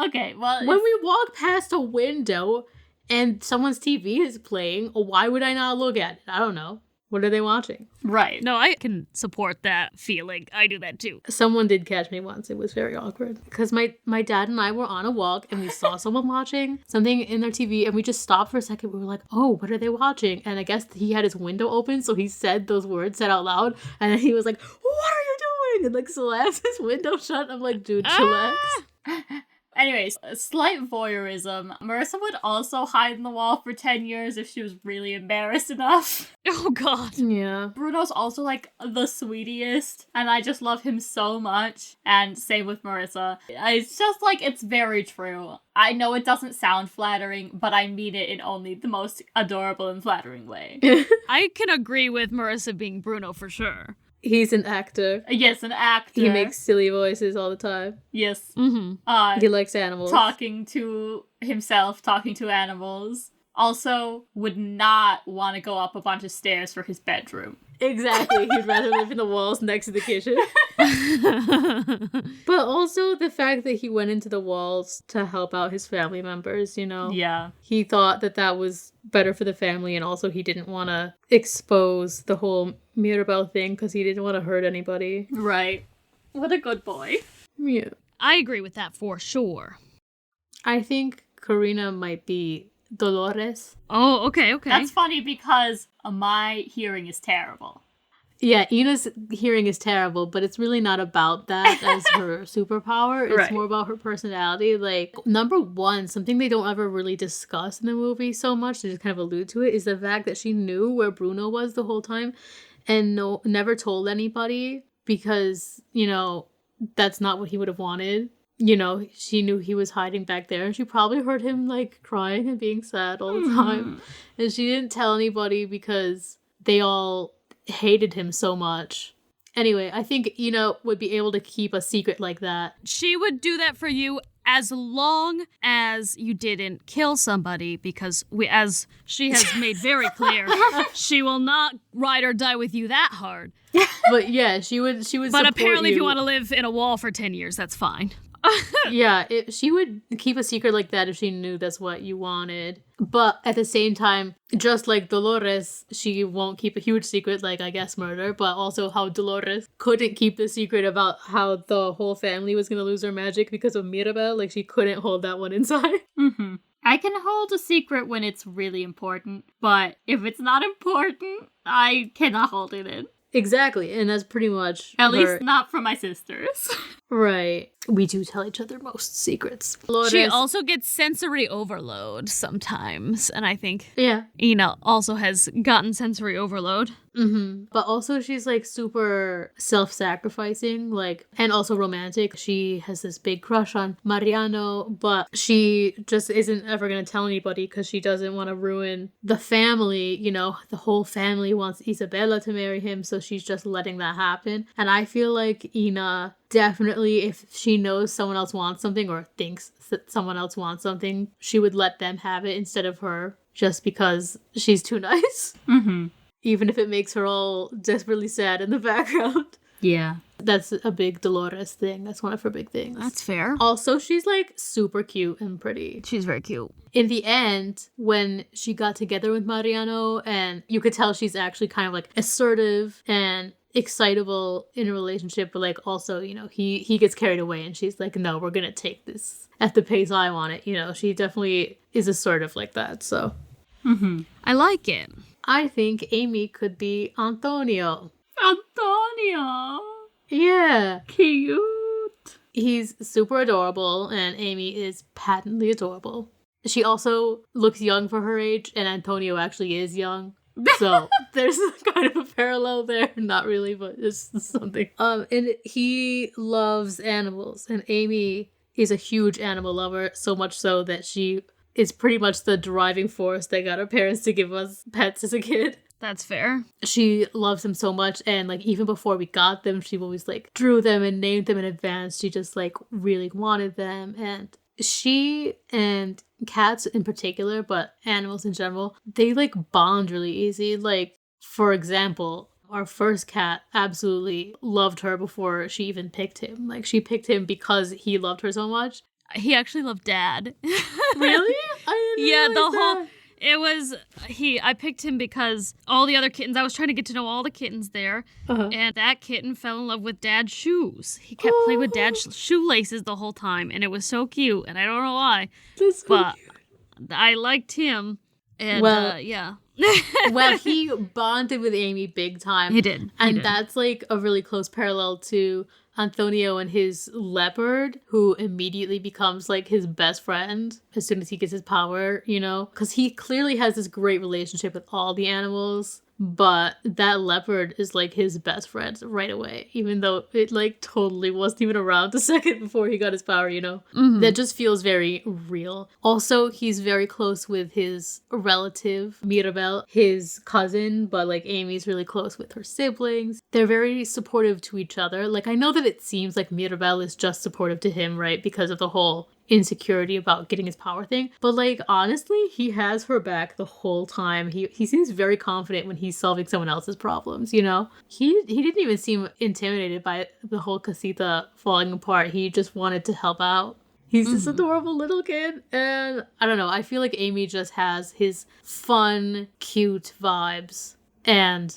Okay, well... When we walk past a window and someone's TV is playing, why would I not look at it? I don't know. What are they watching? Right. No, I can support that feeling. I do that too. Someone did catch me once. It was very awkward. Because my dad and I were on a walk and we saw someone watching something in their TV and we just stopped for a second. We were like, oh, what are they watching? And I guess he had his window open, so he said those words, said out loud. And then he was like, what are you doing? And like slams his window shut. I'm like, dude, chillax. Anyways, slight voyeurism. Marissa would also hide in the wall for 10 years if she was really embarrassed enough. Oh, God. Yeah. Bruno's also, like, the sweetest, and I just love him so much. And same with Marissa. It's just, like, it's very true. I know it doesn't sound flattering, but I mean it in only the most adorable and flattering way. I can agree with Marissa being Bruno for sure. He's an actor. Yes, an actor. He makes silly voices all the time. Yes. Mm-hmm. He likes animals. Talking to himself, talking to animals. Also, would not want to go up a bunch of stairs for his bedroom. Exactly. He'd rather live in the walls next to the kitchen. But also the fact that he went into the walls to help out his family members, you know? Yeah. He thought that that was better for the family, and also he didn't want to expose the whole Mirabelle thing because he didn't want to hurt anybody. Right. What a good boy. Yeah. I agree with that for sure. I think Karina might be Dolores. Oh, okay. That's funny because my hearing is terrible. Yeah, Ina's hearing is terrible, but it's really not about that as her superpower. It's Right. more about her personality. Like, number one, something they don't ever really discuss in the movie so much, they just kind of allude to it, is the fact that she knew where Bruno was the whole time and never told anybody because, you know, that's not what he would have wanted. You know, she knew he was hiding back there, and she probably heard him, like, crying and being sad all the time. And she didn't tell anybody because they all hated him so much. Anyway, I think Ina would be able to keep a secret like that. She would do that for you as long as you didn't kill somebody, because as she has made very clear, she will not ride or die with you that hard. But yeah, she would But support apparently if you you. want to live in a wall for 10 years, that's fine. Yeah, she would keep a secret like that if she knew that's what you wanted. But at the same time, just like Dolores, she won't keep a huge secret like, I guess, murder, but also how Dolores couldn't keep the secret about how the whole family was going to lose their magic because of Mirabelle. Like, she couldn't hold that one inside. Mm-hmm. I can hold a secret when it's really important, but if it's not important, I cannot hold it in. Exactly, and that's pretty much At her. least not from my sisters. Right. We do tell each other most secrets. She Dolores, also gets sensory overload sometimes, and I think yeah. Ina also has gotten sensory overload. Mm-hmm. But also she's like super self-sacrificing, like, and also romantic. She has this big crush on Mariano, but she just isn't ever gonna tell anybody because she doesn't want to ruin the family. You know, the whole family wants Isabella to marry him, so she's just letting that happen. And I feel like Ina definitely, if she knows someone else wants something or thinks that someone else wants something, she would let them have it instead of her, just because she's too nice. Mm-hmm. even if it makes her all desperately sad in the background. Yeah. That's a big Dolores thing. That's one of her big things. That's fair. Also, she's like super cute and pretty. She's very cute. In the end, when she got together with Mariano, and you could tell she's actually kind of like assertive and excitable in a relationship, but like also, you know, he gets carried away and she's like, no, we're gonna take this at the pace I want it. You know, she definitely is assertive like that. So I like it. I think Amy could be Antonio. Antonio! Yeah. Cute! He's super adorable, and Amy is patently adorable. She also looks young for her age, and Antonio actually is young. So there's kind of a parallel there. Not really, but it's something. And he loves animals, and Amy is a huge animal lover, so much so that she is pretty much the driving force that got our parents to give us pets as a kid. That's fair. She loves them so much, and like even before we got them, she always like drew them and named them in advance. She just like really wanted them, and she and cats in particular, but animals in general, they like bond really easy. Like, for example, our first cat absolutely loved her before she even picked him. Like, she picked him because he loved her so much. He actually loved Dad. Really? I didn't realize that. It was, I picked him because all the other kittens, I was trying to get to know all the kittens there, and that kitten fell in love with Dad's shoes. He kept playing with Dad's shoelaces the whole time, and it was so cute, and I don't know why, but I liked him, and yeah. Well, he bonded with Amy big time. He did. And that's like a really close parallel to Antonio and his leopard, who immediately becomes like his best friend as soon as he gets his power, you know? Because he clearly has this great relationship with all the animals, but that leopard is like his best friend right away, even though it like totally wasn't even around a second before he got his power, you know? That just feels very real. Also, he's very close with his relative, Mirabel, his cousin, but like Amy's really close with her siblings. They're very supportive to each other. Like, I know that it seems like Mirabel is just supportive to him, right? Because of the whole insecurity about getting his power thing, but like honestly, he has her back the whole time. He seems very confident when he's solving someone else's problems, you know? He didn't even seem intimidated by the whole casita falling apart. He just wanted to help out. He's this adorable little kid, and I don't know, I feel like Amy just has his fun, cute vibes and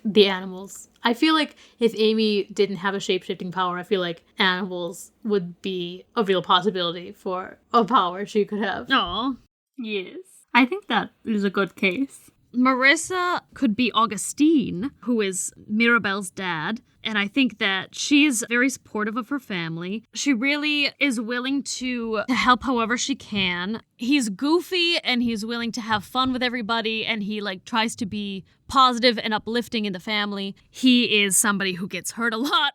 the animals. I feel like if Amy didn't have a shape-shifting power, I feel like animals would be a real possibility for a power she could have. Aw. Yes. I think that is a good case. Marissa could be Augustine, who is Mirabel's dad, and I think that she's very supportive of her family. She really is willing to help however she can. He's goofy and he's willing to have fun with everybody, and he like tries to be positive and uplifting in the family. He is somebody who gets hurt a lot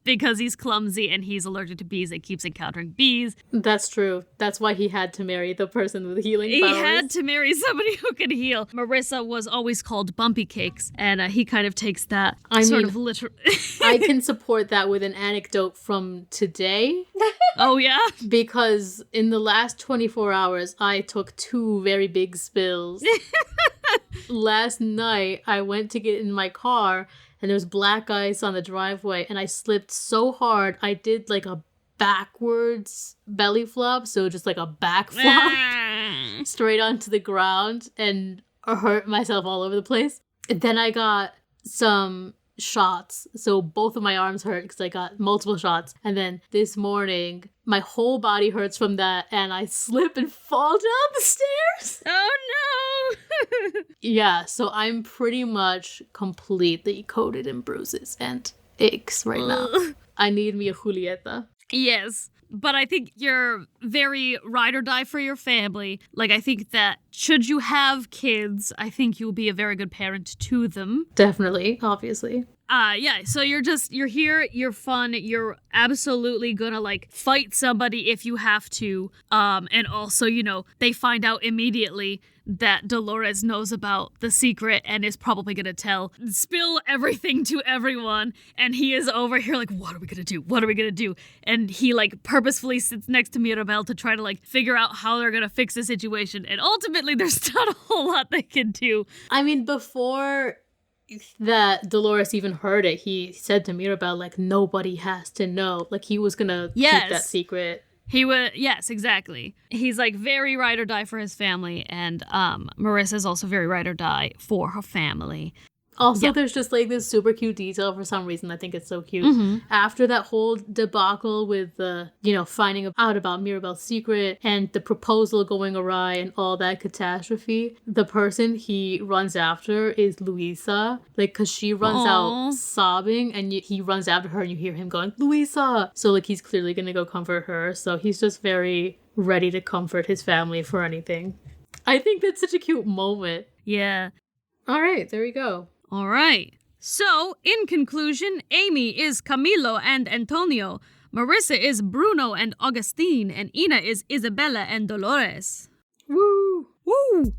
because he's clumsy and he's allergic to bees and keeps encountering bees. That's true. That's why he had to marry the person with healing powers. He had to marry somebody who could heal. Marissa was always called Bumpy Cakes, and he kind of takes that sort of literal... I can support that with an anecdote from today. Oh, yeah? Because in the last 24 hours, I took 2 very big spills. Last night, I went to get in my car, and there was black ice on the driveway, and I slipped so hard, I did like a backwards belly flop, so just like a back flop straight onto the ground, and hurt myself all over the place. And then I got some shots, so both of my arms hurt because I got multiple shots, and then this morning my whole body hurts from that, and I slip and fall down the stairs. Oh no. Yeah, so I'm pretty much completely coated in bruises and aches right now. I need me a Julieta. Yes, but I think you're very ride or die for your family. Like, I think that should you have kids, I think you'll be a very good parent to them. Definitely, obviously. Yeah, so you're here, you're fun, you're absolutely gonna, like, fight somebody if you have to. And also, you know, they find out immediately that Dolores knows about the secret and is probably gonna spill everything to everyone. And he is over here like, what are we gonna do? What are we gonna do? And he like purposefully sits next to Mirabel to try to like figure out how they're gonna fix the situation. And ultimately, there's not a whole lot they can do. I mean, before that Dolores even heard it, he said to Mirabel, like, nobody has to know. Like, he was gonna keep that secret. He would, yes, exactly. He's like very ride or die for his family, and Marissa's also very ride or die for her family. Also, there's just like this super cute detail for some reason. I think it's so cute. After that whole debacle with the, finding out about Mirabel's secret and the proposal going awry and all that catastrophe, the person he runs after is Luisa. Like, because she runs out sobbing and he runs after her and you hear him going, Luisa! So, like, he's clearly going to go comfort her. So he's just very ready to comfort his family for anything. I think that's such a cute moment. Yeah. All right, there we go. All right. So, in conclusion, Amy is Camilo and Antonio. Marissa is Bruno and Augustine. And Ina is Isabella and Dolores. Woo! Woo!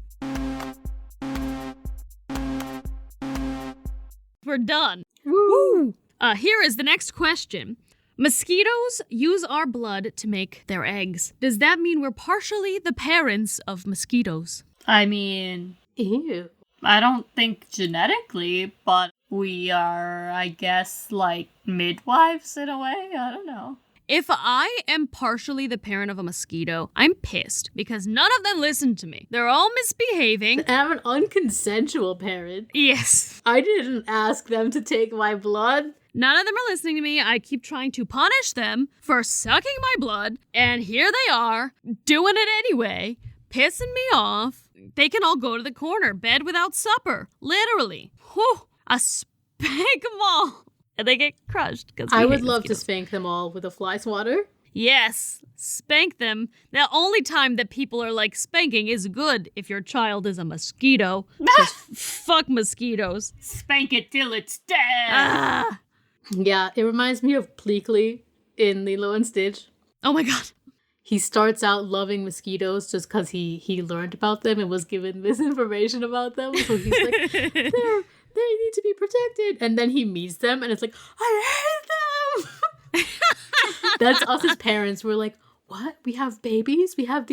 We're done. Woo! Here is the next question. Mosquitoes use our blood to make their eggs. Does that mean we're partially the parents of mosquitoes? I mean... Ew. I don't think genetically, but we are, I guess, like midwives in a way. I don't know. If I am partially the parent of a mosquito, I'm pissed because none of them listen to me. They're all misbehaving. I'm an unconsensual parent. Yes. I didn't ask them to take my blood. None of them are listening to me. I keep trying to punish them for sucking my blood, and here they are, doing it anyway, pissing me off. They can all go to the corner, bed without supper. Literally. Whew. I spank them all. And they get crushed. I would love to spank them all with a fly swatter. Yes. Spank them. The only time that people are like, spanking is good if your child is a mosquito. Because fuck mosquitoes. Spank it till it's dead. Yeah, it reminds me of Pleakley in Lilo and Stitch. Oh my god. He starts out loving mosquitoes just because he learned about them and was given this information about them. So he's like, they need to be protected. And then he meets them and it's like, I hate them! That's us as parents. We're like, what? We have babies? We have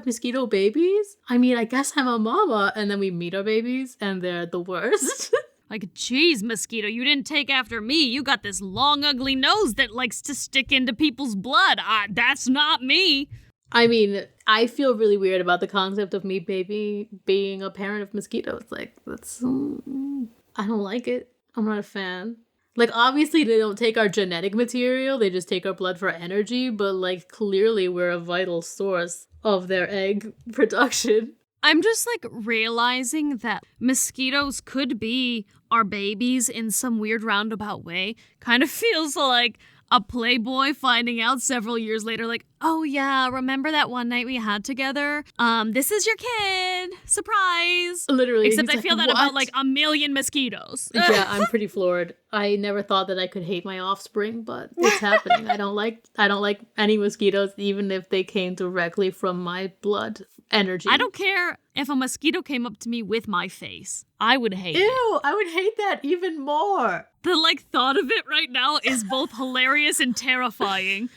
mosquito babies? I mean, I guess I'm a mama. And then we meet our babies and they're the worst. Like, geez, mosquito, you didn't take after me. You got this long, ugly nose that likes to stick into people's blood. That's not me. I mean, I feel really weird about the concept of me being a parent of mosquitoes. Like, that's... I don't like it. I'm not a fan. Like, obviously, they don't take our genetic material. They just take our blood for energy. But, like, clearly we're a vital source of their egg production. I'm just, like, realizing that mosquitoes could be our babies in some weird roundabout way. Kind of feels like a playboy finding out several years later, like, oh yeah, remember that one night we had together? This is your kid. Surprise. Literally. Except I feel that about like a million mosquitoes. Yeah, I'm pretty floored. I never thought that I could hate my offspring, but it's happening. I don't like any mosquitoes, even if they came directly from my blood energy. I don't care if a mosquito came up to me with my face. I would hate it. Ew, I would hate that even more. The like thought of it right now is both hilarious and terrifying.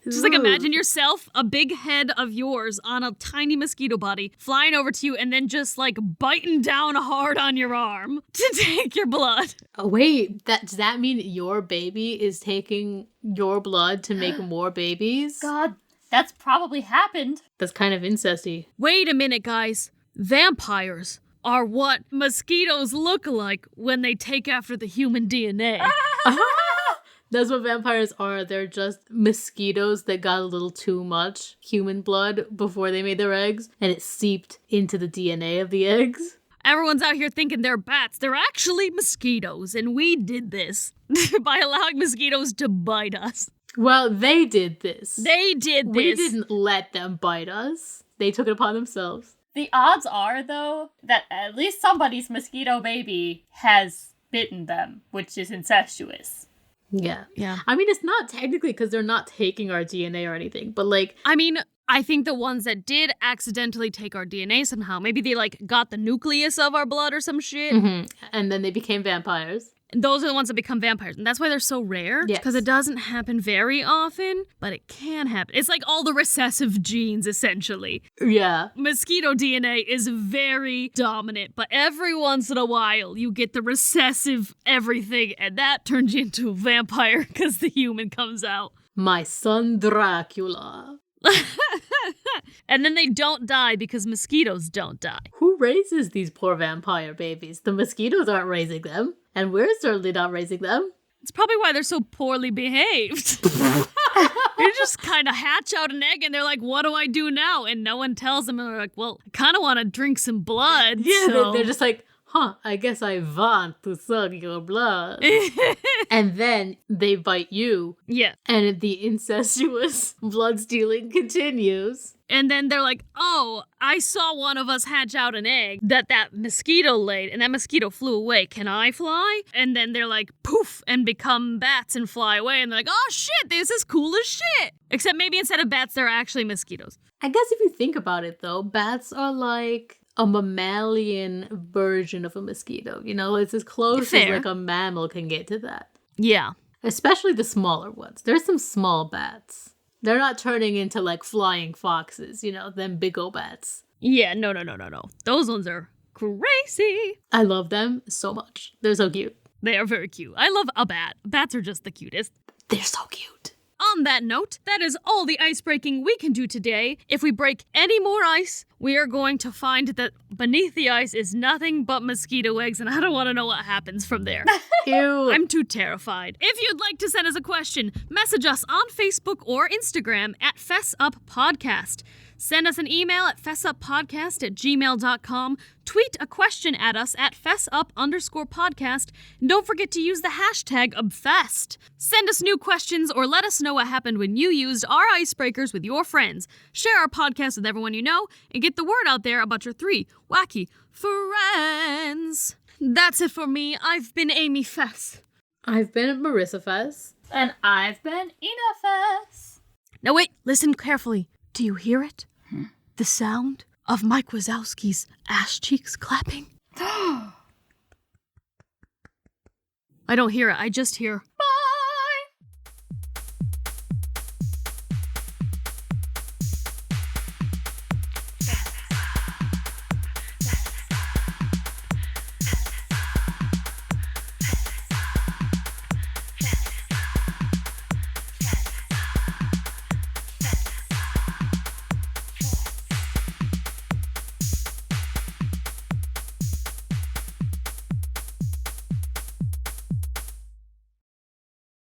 Just like imagine yourself, a big head of yours on a tiny mosquito body, flying over to you and then just like biting down hard on your arm to take your blood. Oh, wait, does that mean your baby is taking your blood to make more babies? God, that's probably happened. That's kind of incesty. Wait a minute, guys. Vampires are what mosquitoes look like when they take after the human DNA. That's what vampires are. They're just mosquitoes that got a little too much human blood before they made their eggs, and it seeped into the DNA of the eggs. Everyone's out here thinking they're bats. They're actually mosquitoes, and we did this by allowing mosquitoes to bite us. Well, they did this. They did this. We didn't let them bite us. They took it upon themselves. The odds are, though, that at least somebody's mosquito baby has bitten them, which is incestuous. Yeah. Yeah. I mean, it's not technically because they're not taking our DNA or anything, but like... I mean, I think the ones that did accidentally take our DNA somehow, maybe they like got the nucleus of our blood or some shit. Mm-hmm. And then they became vampires. And those are the ones that become vampires. And that's why they're so rare. Yes. Because it doesn't happen very often, but it can happen. It's like all the recessive genes, essentially. Yeah. Mosquito DNA is very dominant, but every once in a while you get the recessive everything, and that turns you into a vampire because the human comes out. My son Dracula. And then they don't die because mosquitoes don't die. Who raises these poor vampire babies? The mosquitoes aren't raising them. And we're certainly not raising them. It's probably why they're so poorly behaved. You just kind of hatch out an egg and they're like, what do I do now? And no one tells them. And they're like, well, I kind of want to drink some blood. Yeah, so. they're just like, I guess I want to suck your blood. And then they bite you. Yeah. And the incestuous blood stealing continues. And then they're like, oh, I saw one of us hatch out an egg that mosquito laid, and that mosquito flew away. Can I fly? And then they're like, poof, and become bats and fly away. And they're like, oh shit, this is cool as shit. Except maybe instead of bats, they're actually mosquitoes. I guess if you think about it, though, bats are like a mammalian version of a mosquito. You know, it's as close as like a mammal can get to that. Yeah. Especially the smaller ones. There's some small bats. They're not turning into like flying foxes, you know, them big ol' bats. Yeah, no. Those ones are crazy. I love them so much. They're so cute. They are very cute. I love a bat. Bats are just the cutest. They're so cute. On that note, that is all the ice breaking we can do today. If we break any more ice, we are going to find that beneath the ice is nothing but mosquito eggs, and I don't want to know what happens from there. Ew. I'm too terrified. If you'd like to send us a question, message us on Facebook or Instagram at Fess Up Podcast. Send us an email at fessuppodcast@gmail.com. Tweet a question at us at fessup_podcast. And don't forget to use the hashtag obfessed. Send us new questions or let us know what happened when you used our icebreakers with your friends. Share our podcast with everyone you know and get the word out there about your 3 wacky friends. That's it for me. I've been Amy Fess. I've been Marissa Fess. And I've been Ina Fess. Now wait, listen carefully. Do you hear it? The sound of Mike Wazowski's ass cheeks clapping? I don't hear it. I just hear...